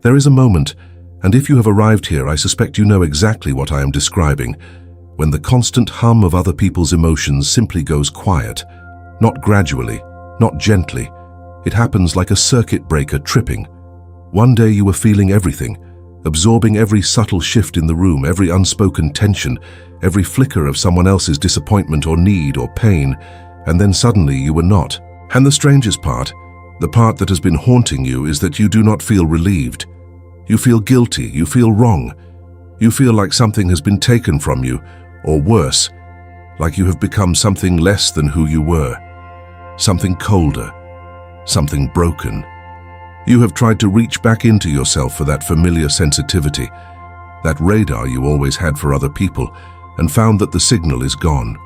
There is a moment, and if you have arrived here, I suspect you know exactly what I am describing, when the constant hum of other people's emotions simply goes quiet, not gradually, not gently. It happens like a circuit breaker tripping. One day you were feeling everything, absorbing every subtle shift in the room, every unspoken tension, every flicker of someone else's disappointment or need or pain, and then suddenly you were not. And the strangest part, the part that has been haunting you, is that you do not feel relieved. You feel guilty, you feel wrong. You feel like something has been taken from you, or worse, like you have become something less than who you were. Something colder, something broken. You have tried to reach back into yourself for that familiar sensitivity, that radar you always had for other people, and found that the signal is gone.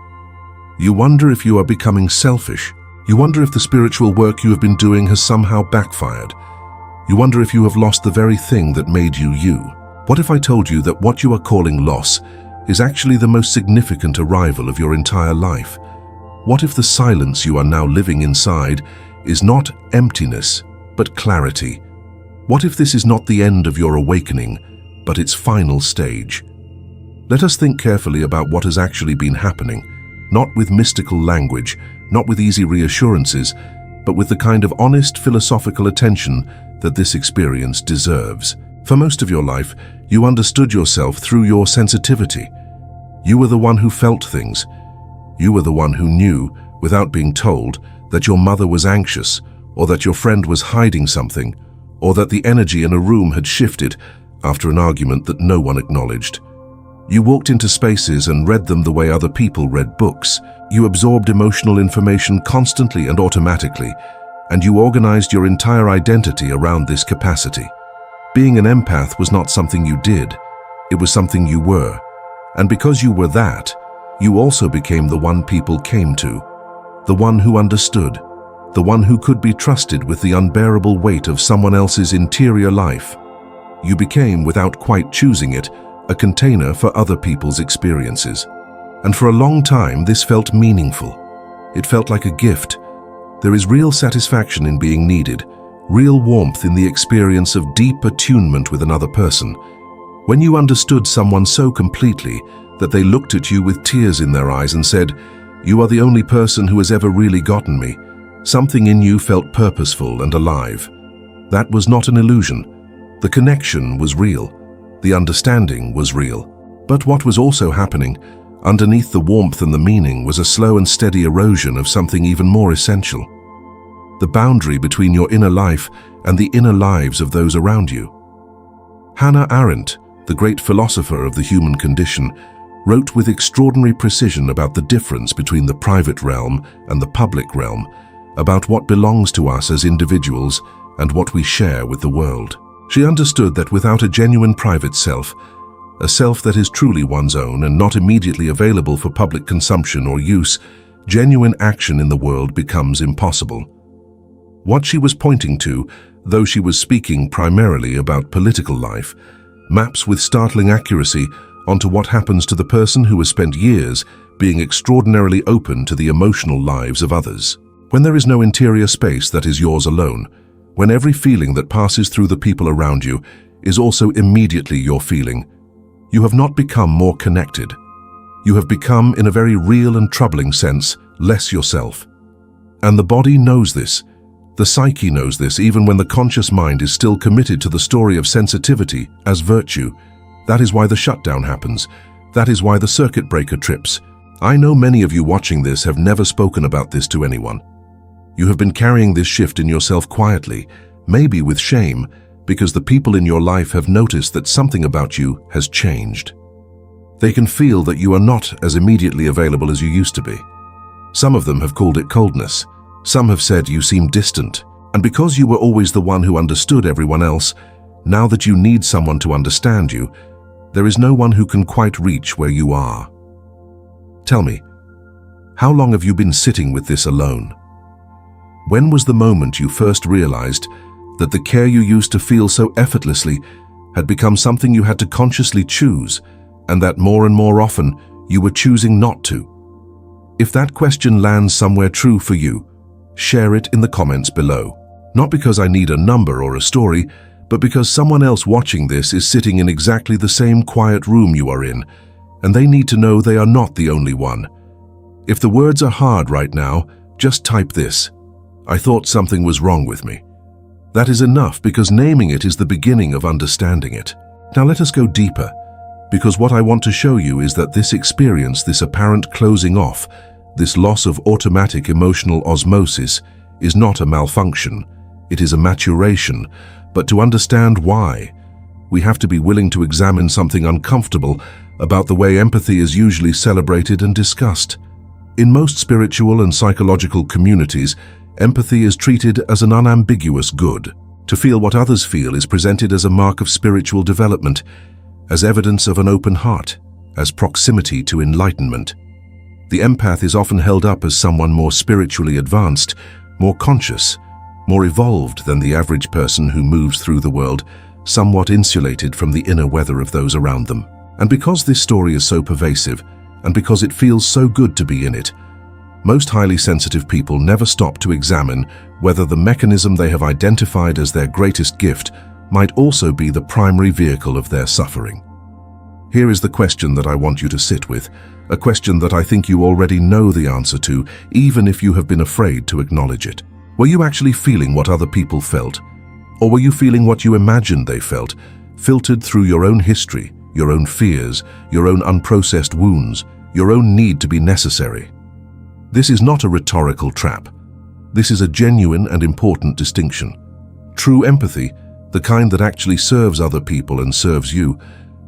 You wonder if you are becoming selfish. You wonder if the spiritual work you have been doing has somehow backfired. You wonder if you have lost the very thing that made you you. What if I told you that what you are calling loss is actually the most significant arrival of your entire life? What if the silence you are now living inside is not emptiness, but clarity? What if this is not the end of your awakening, but its final stage? Let us think carefully about what has actually been happening, not with mystical language, not with easy reassurances, but with the kind of honest philosophical attention that this experience deserves. For most of your life, you understood yourself through your sensitivity. You were the one who felt things. You were the one who knew, without being told, that your mother was anxious, or that your friend was hiding something, or that the energy in a room had shifted after an argument that no one acknowledged. You walked into spaces and read them the way other people read books. You absorbed emotional information constantly and automatically, and you organized your entire identity around this capacity. Being an empath was not something you did, it was something you were. And because you were that, you also became the one people came to, the one who understood, the one who could be trusted with the unbearable weight of someone else's interior life. You became, without quite choosing it, a container for other people's experiences. And for a long time, this felt meaningful. It felt like a gift. There is real satisfaction in being needed, real warmth in the experience of deep attunement with another person. When you understood someone so completely that they looked at you with tears in their eyes and said, "You are the only person who has ever really gotten me," something in you felt purposeful and alive. That was not an illusion. The connection was real. The understanding was real. But what was also happening, underneath the warmth and the meaning, was a slow and steady erosion of something even more essential. The boundary between your inner life and the inner lives of those around you. Hannah Arendt, the great philosopher of the human condition, wrote with extraordinary precision about the difference between the private realm and the public realm, about what belongs to us as individuals and what we share with the world. She understood that without a genuine private self, a self that is truly one's own and not immediately available for public consumption or use, genuine action in the world becomes impossible. What she was pointing to, though she was speaking primarily about political life, maps with startling accuracy onto what happens to the person who has spent years being extraordinarily open to the emotional lives of others. When there is no interior space that is yours alone, when every feeling that passes through the people around you is also immediately your feeling, you have not become more connected. You have become, in a very real and troubling sense, less yourself. And the body knows this. The psyche knows this, even when the conscious mind is still committed to the story of sensitivity as virtue. That is why the shutdown happens. That is why the circuit breaker trips. I know many of you watching this have never spoken about this to anyone. You have been carrying this shift in yourself quietly, maybe with shame, because the people in your life have noticed that something about you has changed. They can feel that you are not as immediately available as you used to be. Some of them have called it coldness. Some have said you seem distant. And because you were always the one who understood everyone else, now that you need someone to understand you, there is no one who can quite reach where you are. Tell me, how long have you been sitting with this alone? When was the moment you first realized that the care you used to feel so effortlessly had become something you had to consciously choose, and that more and more often you were choosing not to? If that question lands somewhere true for you, share it in the comments below. Not because I need a number or a story, but because someone else watching this is sitting in exactly the same quiet room you are in, and they need to know they are not the only one. If the words are hard right now, just type this: I thought something was wrong with me. That is enough, because naming it is the beginning of understanding it. Now let us go deeper, because what I want to show you is that this experience, this apparent closing off, this loss of automatic emotional osmosis, is not a malfunction. It is a maturation. But to understand why, we have to be willing to examine something uncomfortable about the way empathy is usually celebrated and discussed. In most spiritual and psychological communities, empathy is treated as an unambiguous good. To feel what others feel is presented as a mark of spiritual development, as evidence of an open heart, as proximity to enlightenment. The empath is often held up as someone more spiritually advanced, more conscious, more evolved than the average person who moves through the world, somewhat insulated from the inner weather of those around them. And because this story is so pervasive, and because it feels so good to be in it, most highly sensitive people never stop to examine whether the mechanism they have identified as their greatest gift might also be the primary vehicle of their suffering. Here is the question that I want you to sit with, a question that I think you already know the answer to, even if you have been afraid to acknowledge it. Were you actually feeling what other people felt? Or were you feeling what you imagined they felt, filtered through your own history, your own fears, your own unprocessed wounds, your own need to be necessary? This is not a rhetorical trap. This is a genuine and important distinction. True empathy, the kind that actually serves other people and serves you,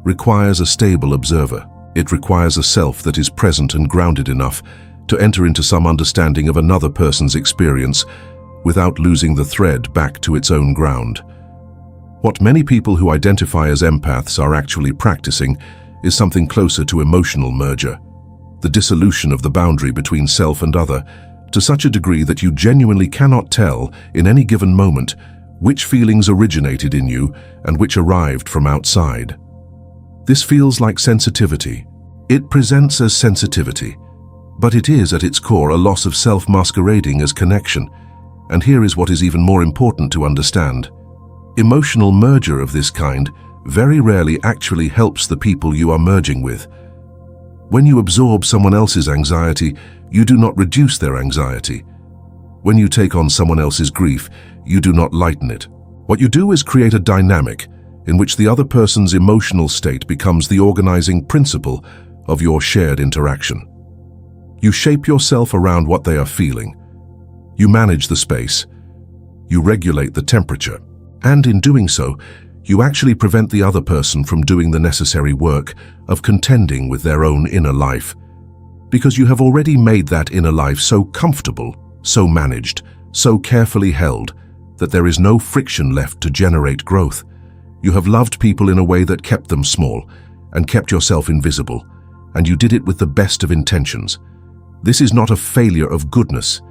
requires a stable observer. It requires a self that is present and grounded enough to enter into some understanding of another person's experience without losing the thread back to its own ground. What many people who identify as empaths are actually practicing is something closer to emotional merger, the dissolution of the boundary between self and other, to such a degree that you genuinely cannot tell in any given moment which feelings originated in you and which arrived from outside. This feels like sensitivity. It presents as sensitivity, but it is at its core a loss of self masquerading as connection. And here is what is even more important to understand. Emotional merger of this kind very rarely actually helps the people you are merging with. When you absorb someone else's anxiety, you do not reduce their anxiety. When you take on someone else's grief, you do not lighten it. What you do is create a dynamic in which the other person's emotional state becomes the organizing principle of your shared interaction. You shape yourself around what they are feeling. You manage the space. You regulate the temperature. And in doing so, you actually prevent the other person from doing the necessary work of contending with their own inner life, because you have already made that inner life so comfortable, so managed, so carefully held, that there is no friction left to generate growth. You have loved people in a way that kept them small and kept yourself invisible, and you did it with the best of intentions. This is not a failure of goodness.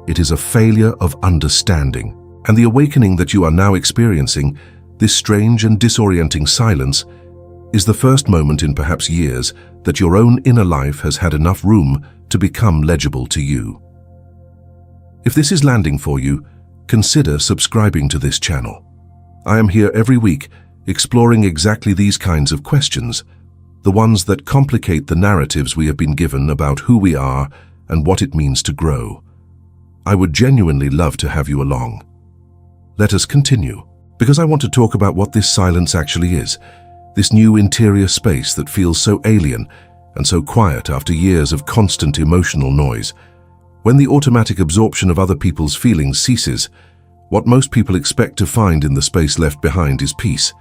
It is a failure of understanding. And the awakening that you are now experiencing, this strange and disorienting silence, is the first moment in perhaps years that your own inner life has had enough room to become legible to you. If this is landing for you, consider subscribing to this channel. I am here every week exploring exactly these kinds of questions, the ones that complicate the narratives we have been given about who we are and what it means to grow. I would genuinely love to have you along. Let us continue, because I want to talk about what this silence actually is, this new interior space that feels so alien and so quiet after years of constant emotional noise. When the automatic absorption of other people's feelings ceases, what most people expect to find in the space left behind is peace,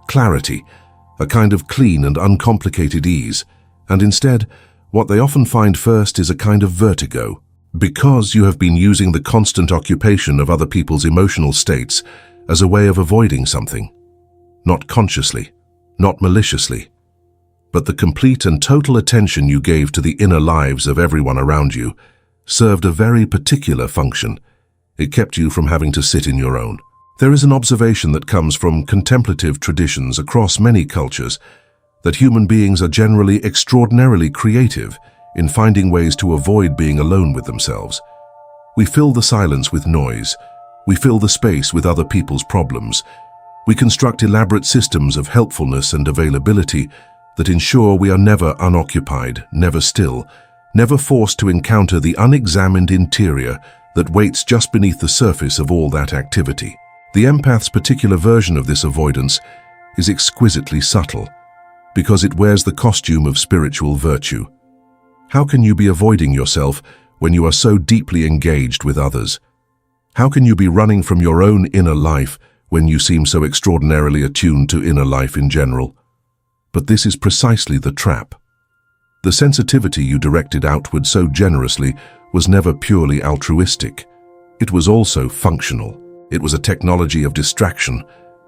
clarity, a kind of clean and uncomplicated ease, and instead, what they often find first is a kind of vertigo. Because you have been using the constant occupation of other people's emotional states as a way of avoiding something, not consciously, not maliciously, but the complete and total attention you gave to the inner lives of everyone around you served a very particular function. It kept you from having to sit in your own. There is an observation that comes from contemplative traditions across many cultures that human beings are generally extraordinarily creative in finding ways to avoid being alone with themselves. We fill the silence with noise. We fill the space with other people's problems. We construct elaborate systems of helpfulness and availability that ensure we are never unoccupied, never still, never forced to encounter the unexamined interior that waits just beneath the surface of all that activity. The empath's particular version of this avoidance is exquisitely subtle, because it wears the costume of spiritual virtue. How can you be avoiding yourself when you are so deeply engaged with others? How can you be running from your own inner life when you seem so extraordinarily attuned to inner life in general? But this is precisely the trap. The sensitivity you directed outward so generously was never purely altruistic. It was also functional. It was a technology of distraction,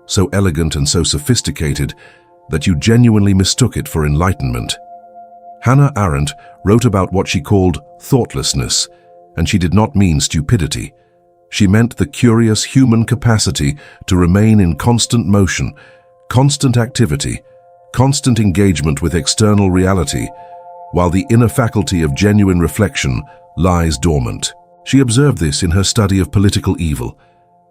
so elegant and so sophisticated that you genuinely mistook it for enlightenment. Hannah Arendt wrote about what she called thoughtlessness, and she did not mean stupidity. She meant the curious human capacity to remain in constant motion, constant activity, constant engagement with external reality, while the inner faculty of genuine reflection lies dormant. She observed this in her study of political evil,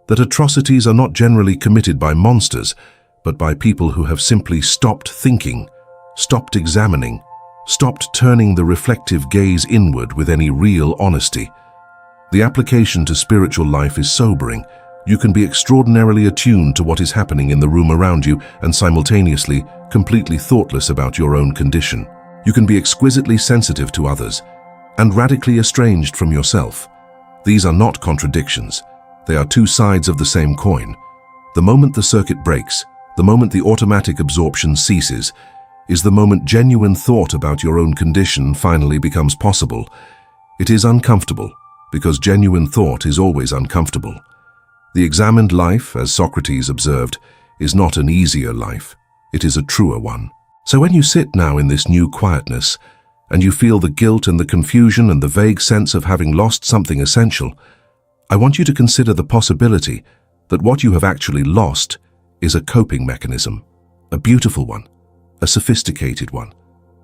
that atrocities are not generally committed by monsters, but by people who have simply stopped thinking, stopped examining, stopped turning the reflective gaze inward with any real honesty. The application to spiritual life is sobering. You can be extraordinarily attuned to what is happening in the room around you and simultaneously completely thoughtless about your own condition. You can be exquisitely sensitive to others and radically estranged from yourself. These are not contradictions. They are two sides of the same coin. The moment the circuit breaks, the moment the automatic absorption ceases, is the moment genuine thought about your own condition finally becomes possible. It is uncomfortable, because genuine thought is always uncomfortable. The examined life, as Socrates observed, is not an easier life. It is a truer one. So when you sit now in this new quietness, and you feel the guilt and the confusion and the vague sense of having lost something essential, I want you to consider the possibility that what you have actually lost is a coping mechanism, a beautiful one, a sophisticated one,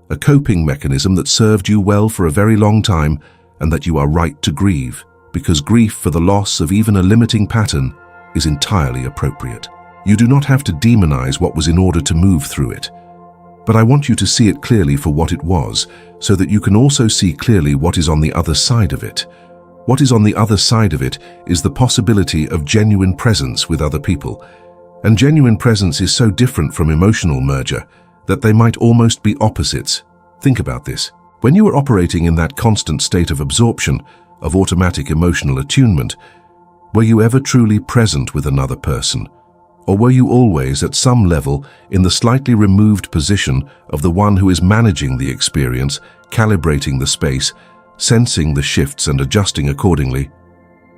a coping mechanism that served you well for a very long time and that you are right to grieve, because grief for the loss of even a limiting pattern is entirely appropriate. You do not have to demonize what was in order to move through it, but I want you to see it clearly for what it was, so that you can also see clearly what is on the other side of it. What is on the other side of it is the possibility of genuine presence with other people, and genuine presence is so different from emotional merger that they might almost be opposites. Think about this. When you are operating in that constant state of absorption, of automatic emotional attunement, were you ever truly present with another person? Or were you always, at some level, in the slightly removed position of the one who is managing the experience, calibrating the space, sensing the shifts and adjusting accordingly?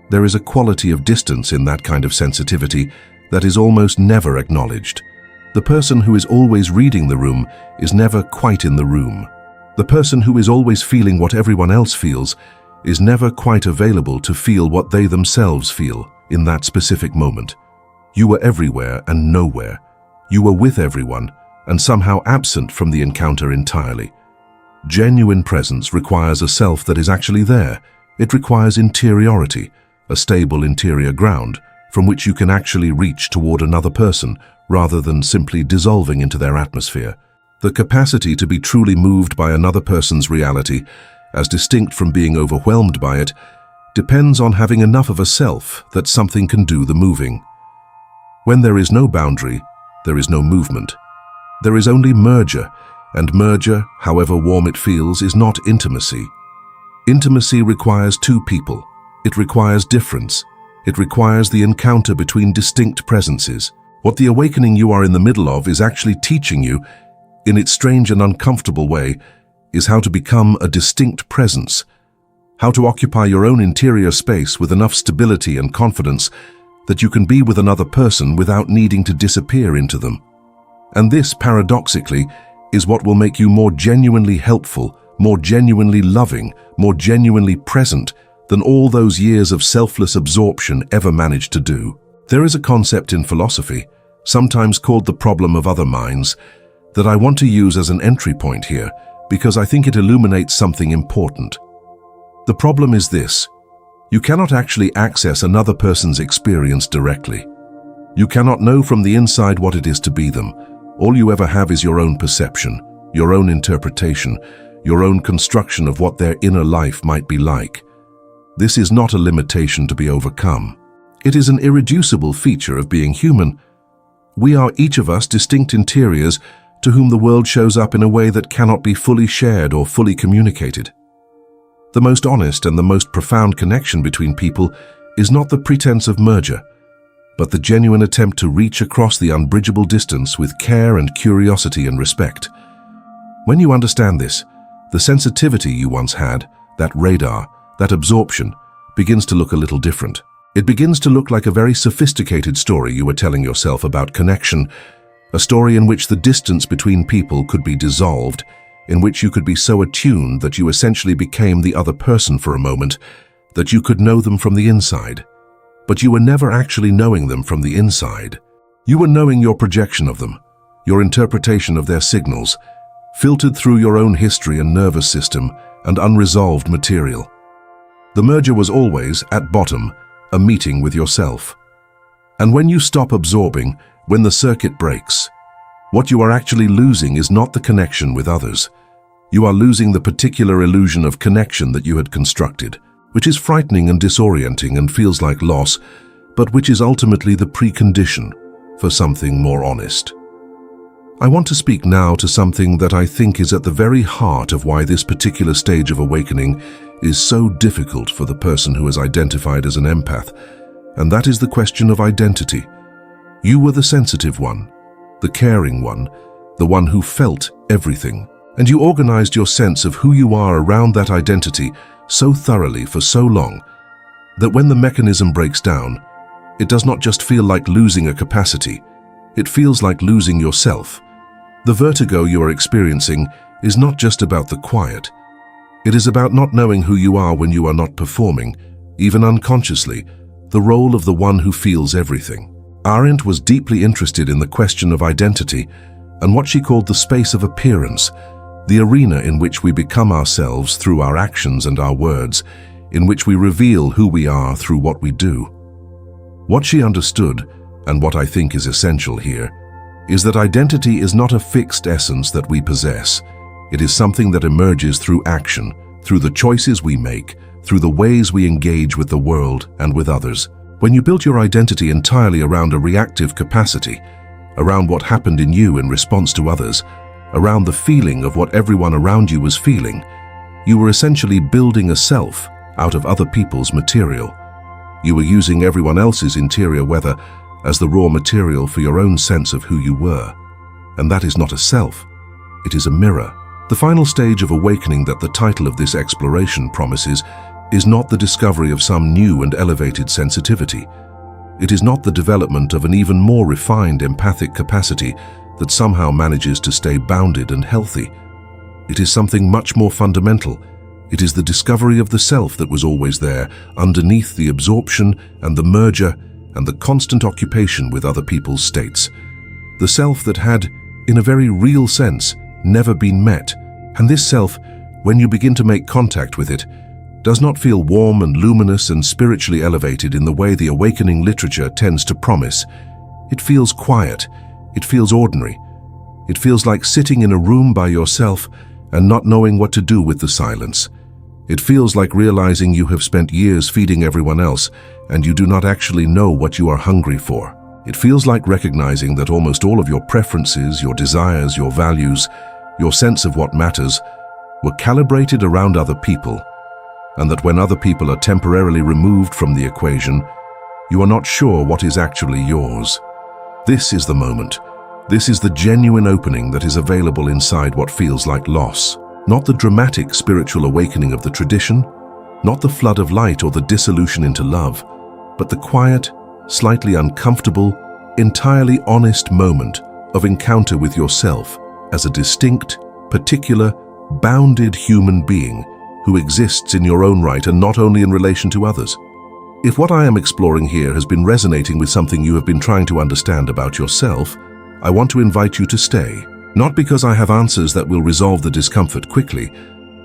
There is a quality of distance in that kind of sensitivity that is almost never acknowledged. The person who is always reading the room is never quite in the room. The person who is always feeling what everyone else feels is never quite available to feel what they themselves feel in that specific moment. You were everywhere and nowhere. You were with everyone and somehow absent from the encounter entirely. Genuine presence requires a self that is actually there. It requires interiority, a stable interior ground from which you can actually reach toward another person rather than simply dissolving into their atmosphere. The capacity to be truly moved by another person's reality, as distinct from being overwhelmed by it, depends on having enough of a self that something can do the moving. When there is no boundary, there is no movement. There is only merger, and merger, however warm it feels, is not intimacy. Intimacy requires two people. It requires difference. It requires the encounter between distinct presences. What the awakening you are in the middle of is actually teaching you, in its strange and uncomfortable way, is how to become a distinct presence, how to occupy your own interior space with enough stability and confidence that you can be with another person without needing to disappear into them. And this, paradoxically, is what will make you more genuinely helpful, more genuinely loving, more genuinely present than all those years of selfless absorption ever managed to do. There is a concept in philosophy, sometimes called the problem of other minds, that I want to use as an entry point here because I think it illuminates something important. The problem is this: you cannot actually access another person's experience directly. You cannot know from the inside what it is to be them. All you ever have is your own perception, your own interpretation, your own construction of what their inner life might be like. This is not a limitation to be overcome. It is an irreducible feature of being human. We are each of us distinct interiors to whom the world shows up in a way that cannot be fully shared or fully communicated. The most honest and the most profound connection between people is not the pretense of merger, but the genuine attempt to reach across the unbridgeable distance with care and curiosity and respect. When you understand this, the sensitivity you once had, that radar, that absorption, begins to look a little different. It begins to look like a very sophisticated story you were telling yourself about connection, a story in which the distance between people could be dissolved, in which you could be so attuned that you essentially became the other person for a moment, that you could know them from the inside. But you were never actually knowing them from the inside. You were knowing your projection of them, your interpretation of their signals, filtered through your own history and nervous system and unresolved material. The merger was always, at bottom, a meeting with yourself. And when you stop absorbing, when the circuit breaks, what you are actually losing is not the connection with others. You are losing the particular illusion of connection that you had constructed, which is frightening and disorienting and feels like loss, but which is ultimately the precondition for something more honest. I want to speak now to something that I think is at the very heart of why this particular stage of awakening is so difficult for the person who is identified as an empath, and that is the question of identity. You were the sensitive one, the caring one, the one who felt everything, and you organized your sense of who you are around that identity so thoroughly for so long that when the mechanism breaks down, it does not just feel like losing a capacity, it feels like losing yourself. The vertigo you are experiencing is not just about the quiet. It is about not knowing who you are when you are not performing, even unconsciously, the role of the one who feels everything. Arendt was deeply interested in the question of identity and what she called the space of appearance, the arena in which we become ourselves through our actions and our words, in which we reveal who we are through what we do. What she understood, and what I think is essential here, is that identity is not a fixed essence that we possess. It is something that emerges through action, through the choices we make, through the ways we engage with the world and with others. When you built your identity entirely around a reactive capacity, around what happened in you in response to others, around the feeling of what everyone around you was feeling, you were essentially building a self out of other people's material. You were using everyone else's interior weather as the raw material for your own sense of who you were. And that is not a self, it is a mirror. The final stage of awakening that the title of this exploration promises is not the discovery of some new and elevated sensitivity. It is not the development of an even more refined empathic capacity that somehow manages to stay bounded and healthy. It is something much more fundamental. It is the discovery of the self that was always there, underneath the absorption and the merger and the constant occupation with other people's states. The self that had, in a very real sense, never been met. And this self, when you begin to make contact with it, does not feel warm and luminous and spiritually elevated in the way the awakening literature tends to promise. It feels quiet. It feels ordinary. It feels like sitting in a room by yourself and not knowing what to do with the silence. It feels like realizing you have spent years feeding everyone else and you do not actually know what you are hungry for. It feels like recognizing that almost all of your preferences, your desires, your values, your sense of what matters, were calibrated around other people, and that when other people are temporarily removed from the equation, you are not sure what is actually yours. This is the moment. This is the genuine opening that is available inside what feels like loss. Not the dramatic spiritual awakening of the tradition, not the flood of light or the dissolution into love, but the quiet, slightly uncomfortable, entirely honest moment of encounter with yourself as a distinct, particular, bounded human being who exists in your own right and not only in relation to others. If what I am exploring here has been resonating with something you have been trying to understand about yourself, I want to invite you to stay. Not because I have answers that will resolve the discomfort quickly,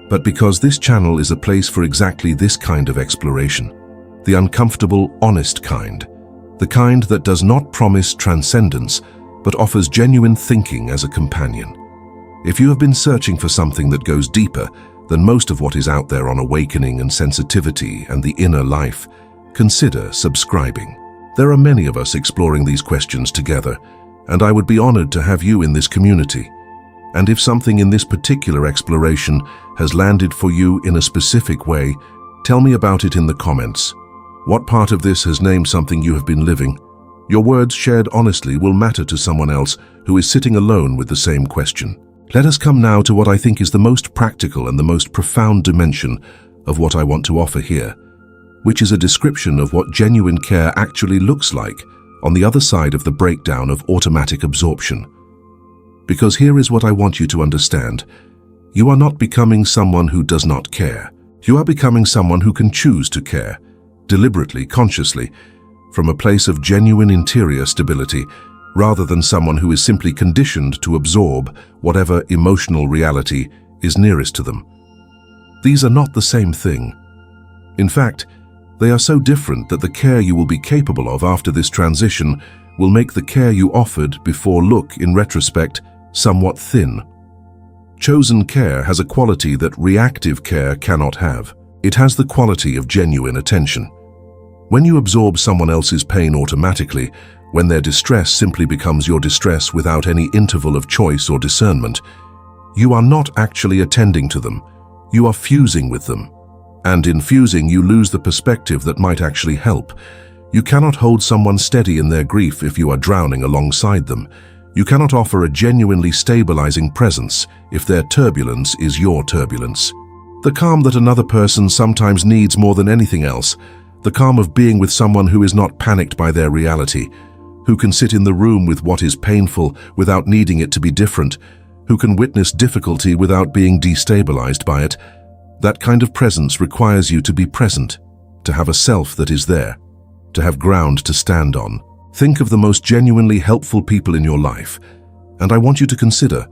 but because this channel is a place for exactly this kind of exploration. The uncomfortable, honest kind. the kind that does not promise transcendence, but offers genuine thinking as a companion. If you have been searching for something that goes deeper than most of what is out there on awakening and sensitivity and the inner life, consider subscribing. There are many of us exploring these questions together, and I would be honored to have you in this community. And if something in this particular exploration has landed for you in a specific way, tell me about it in the comments. What part of this has named something you have been living? Your words shared honestly will matter to someone else who is sitting alone with the same question. Let us come now to what I think is the most practical and the most profound dimension of what I want to offer here, which is a description of what genuine care actually looks like on the other side of the breakdown of automatic absorption. Because here is what I want you to understand. You are not becoming someone who does not care. You are becoming someone who can choose to care, deliberately, consciously, from a place of genuine interior stability, rather than someone who is simply conditioned to absorb whatever emotional reality is nearest to them. These are not the same thing. In fact, they are so different that the care you will be capable of after this transition will make the care you offered before look, in retrospect, somewhat thin. Chosen care has a quality that reactive care cannot have. It has the quality of genuine attention. When you absorb someone else's pain automatically, when their distress simply becomes your distress without any interval of choice or discernment, you are not actually attending to them. You are fusing with them. And in fusing, you lose the perspective that might actually help. You cannot hold someone steady in their grief if you are drowning alongside them. You cannot offer a genuinely stabilizing presence if their turbulence is your turbulence. The calm that another person sometimes needs more than anything else, the calm of being with someone who is not panicked by their reality, who can sit in the room with what is painful without needing it to be different, who can witness difficulty without being destabilized by it. That kind of presence requires you to be present, to have a self that is there, to have ground to stand on. Think of the most genuinely helpful people in your life, and I want you to consider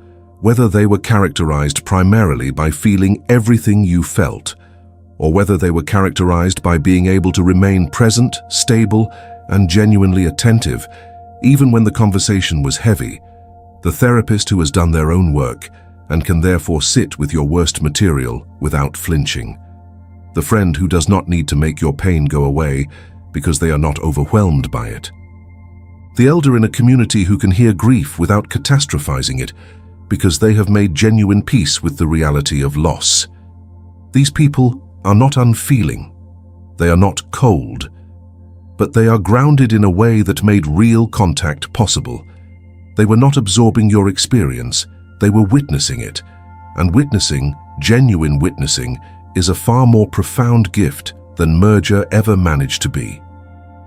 whether they were characterized primarily by feeling everything you felt, or whether they were characterized by being able to remain present, stable, and genuinely attentive, even when the conversation was heavy. The therapist who has done their own work and can therefore sit with your worst material without flinching. The friend who does not need to make your pain go away because they are not overwhelmed by it. The elder in a community who can hear grief without catastrophizing it because they have made genuine peace with the reality of loss. These people are not unfeeling. They are not cold. But they are grounded in a way that made real contact possible. They were not absorbing your experience. They were witnessing it. And witnessing, genuine witnessing, is a far more profound gift than merger ever managed to be.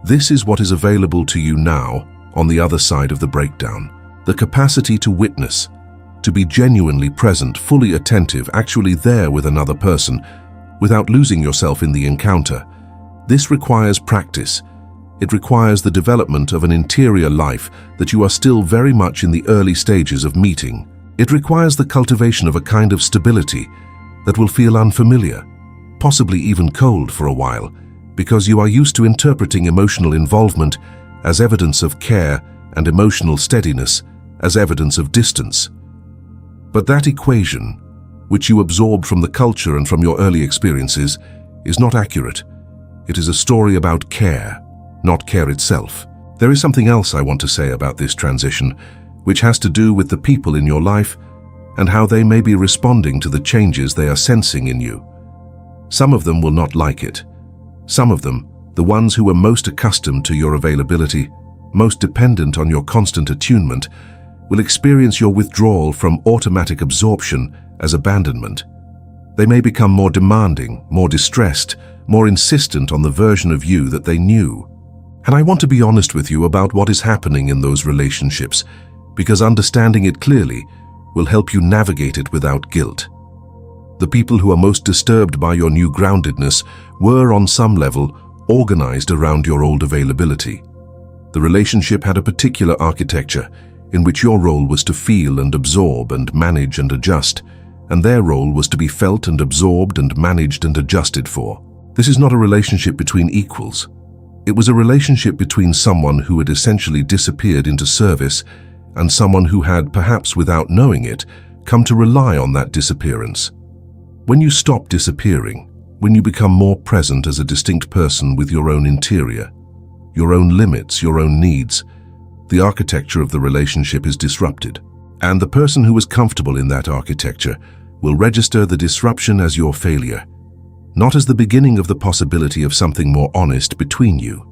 This is what is available to you now on the other side of the breakdown. The capacity to witness, to be genuinely present, fully attentive, actually there with another person, without losing yourself in the encounter. This requires practice. It requires the development of an interior life that you are still very much in the early stages of meeting. It requires the cultivation of a kind of stability that will feel unfamiliar, possibly even cold for a while, because you are used to interpreting emotional involvement as evidence of care and emotional steadiness as evidence of distance. But that equation, which you absorb from the culture and from your early experiences, is not accurate. It is a story about care, not care itself. There is something else I want to say about this transition, which has to do with the people in your life and how they may be responding to the changes they are sensing in you. Some of them will not like it. Some of them, the ones who are most accustomed to your availability, most dependent on your constant attunement, will experience your withdrawal from automatic absorption as abandonment. They may become more demanding, more distressed, more insistent on the version of you that they knew. And I want to be honest with you about what is happening in those relationships, because understanding it clearly will help you navigate it without guilt. The people who are most disturbed by your new groundedness were, on some level, organized around your old availability. The relationship had a particular architecture in which your role was to feel and absorb and manage and adjust, and their role was to be felt and absorbed and managed and adjusted for. This is not a relationship between equals. It was a relationship between someone who had essentially disappeared into service and someone who had, perhaps without knowing it, come to rely on that disappearance. When you stop disappearing, when you become more present as a distinct person with your own interior, your own limits, your own needs, the architecture of the relationship is disrupted. And the person who is comfortable in that architecture will register the disruption as your failure, not as the beginning of the possibility of something more honest between you.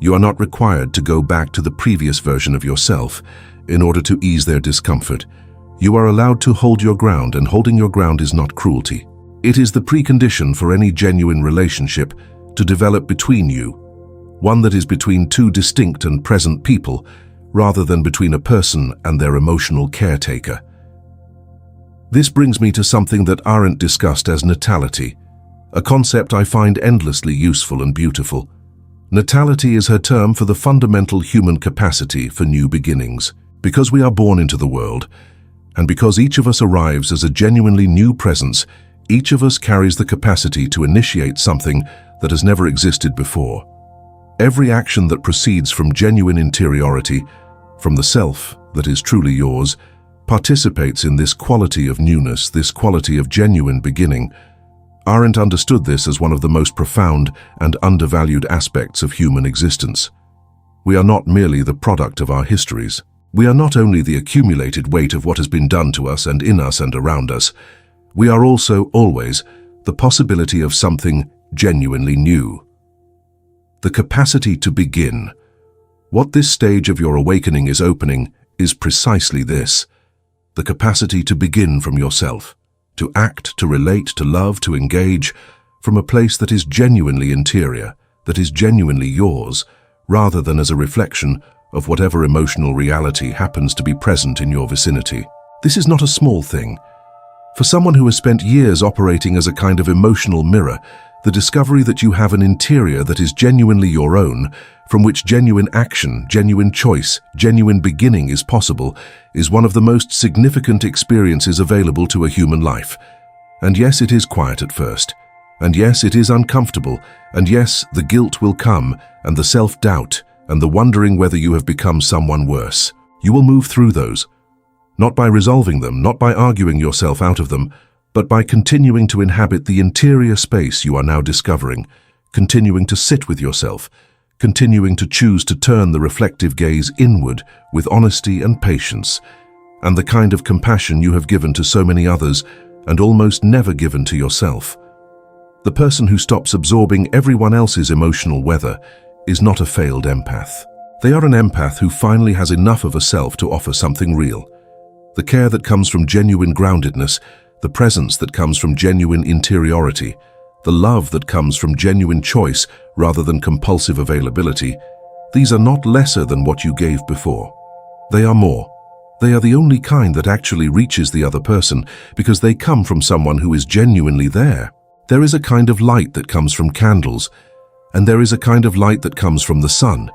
You are not required to go back to the previous version of yourself in order to ease their discomfort. You are allowed to hold your ground, and holding your ground is not cruelty. It is the precondition for any genuine relationship to develop between you, one that is between two distinct and present people, rather than between a person and their emotional caretaker. This brings me to something that Arendt discussed as natality, a concept I find endlessly useful and beautiful. Natality is her term for the fundamental human capacity for new beginnings. Because we are born into the world, and because each of us arrives as a genuinely new presence, each of us carries the capacity to initiate something that has never existed before. Every action that proceeds from genuine interiority, from the self that is truly yours, participates in this quality of newness, this quality of genuine beginning. Arendt understood this as one of the most profound and undervalued aspects of human existence. We are not merely the product of our histories. We are not only the accumulated weight of what has been done to us and in us and around us. We are also, always, the possibility of something genuinely new. The capacity to begin. What this stage of your awakening is opening is precisely this: the capacity to begin from yourself, to act, to relate, to love, to engage, from a place that is genuinely interior, that is genuinely yours, rather than as a reflection of whatever emotional reality happens to be present in your vicinity. This is not a small thing. For someone who has spent years operating as a kind of emotional mirror, the discovery that you have an interior that is genuinely your own, from which genuine action, genuine choice, genuine beginning is possible, is one of the most significant experiences available to a human life. And yes, it is quiet at first. And yes, it is uncomfortable. And yes, the guilt will come, and the self-doubt, and the wondering whether you have become someone worse. You will move through those, not by resolving them, not by arguing yourself out of them, but by continuing to inhabit the interior space you are now discovering, continuing to sit with yourself, continuing to choose to turn the reflective gaze inward with honesty and patience, and the kind of compassion you have given to so many others and almost never given to yourself. The person who stops absorbing everyone else's emotional weather is not a failed empath. They are an empath who finally has enough of a self to offer something real. The care that comes from genuine groundedness, the presence that comes from genuine interiority, the love that comes from genuine choice rather than compulsive availability, these are not lesser than what you gave before. They are more. They are the only kind that actually reaches the other person because they come from someone who is genuinely there. There is a kind of light that comes from candles, and there is a kind of light that comes from the sun.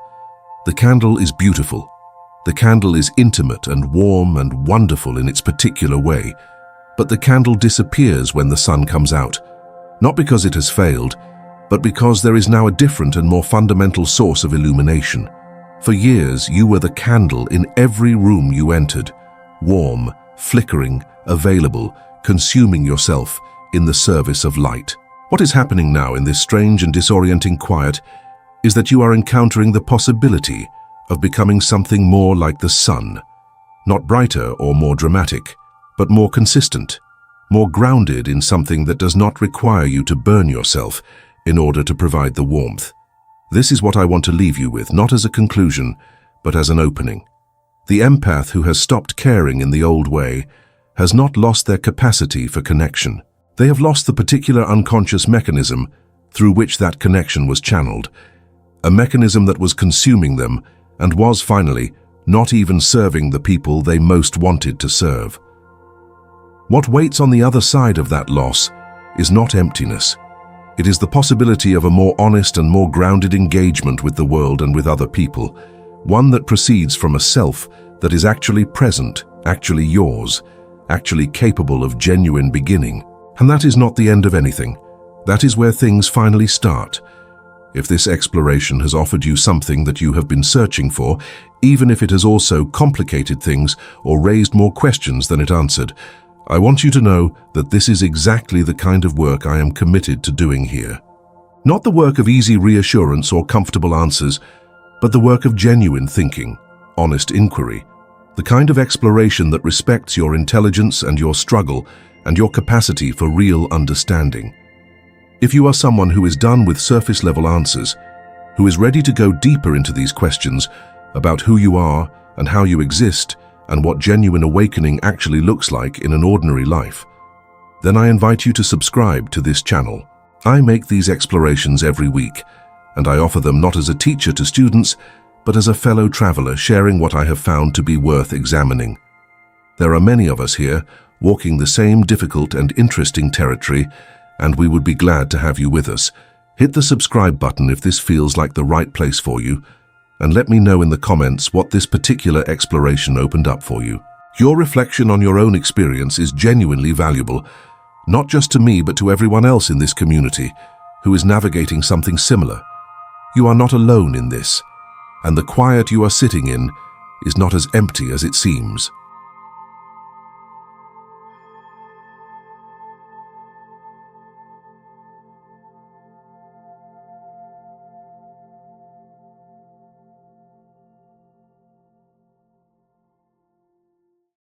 The candle is beautiful. The candle is intimate and warm and wonderful in its particular way. But the candle disappears when the sun comes out, not because it has failed, but because there is now a different and more fundamental source of illumination. For years, you were the candle in every room you entered, warm, flickering, available, consuming yourself in the service of light. What is happening now in this strange and disorienting quiet is that you are encountering the possibility of becoming something more like the sun, not brighter or more dramatic, but more consistent, more grounded in something that does not require you to burn yourself in order to provide the warmth. This is what I want to leave you with, not as a conclusion, but as an opening. The empath who has stopped caring in the old way has not lost their capacity for connection. They have lost the particular unconscious mechanism through which that connection was channeled, a mechanism that was consuming them and was finally not even serving the people they most wanted to serve. What waits on the other side of that loss is not emptiness. It is the possibility of a more honest and more grounded engagement with the world and with other people, one that proceeds from a self that is actually present, actually yours, actually capable of genuine beginning. And that is not the end of anything. That is where things finally start. If this exploration has offered you something that you have been searching for, even if it has also complicated things or raised more questions than it answered, I want you to know that this is exactly the kind of work I am committed to doing here. Not the work of easy reassurance or comfortable answers, but the work of genuine thinking, honest inquiry, the kind of exploration that respects your intelligence and your struggle and your capacity for real understanding. If you are someone who is done with surface-level answers, who is ready to go deeper into these questions about who you are and how you exist and what genuine awakening actually looks like in an ordinary life, then I invite you to subscribe to this channel. I make these explorations every week, and I offer them not as a teacher to students, but as a fellow traveler sharing what I have found to be worth examining. There are many of us here walking the same difficult and interesting territory, and we would be glad to have you with us. Hit the subscribe button if this feels like the right place for you, and let me know in the comments what this particular exploration opened up for you. Your reflection on your own experience is genuinely valuable, not just to me but to everyone else in this community who is navigating something similar. You are not alone in this, and the quiet you are sitting in is not as empty as it seems.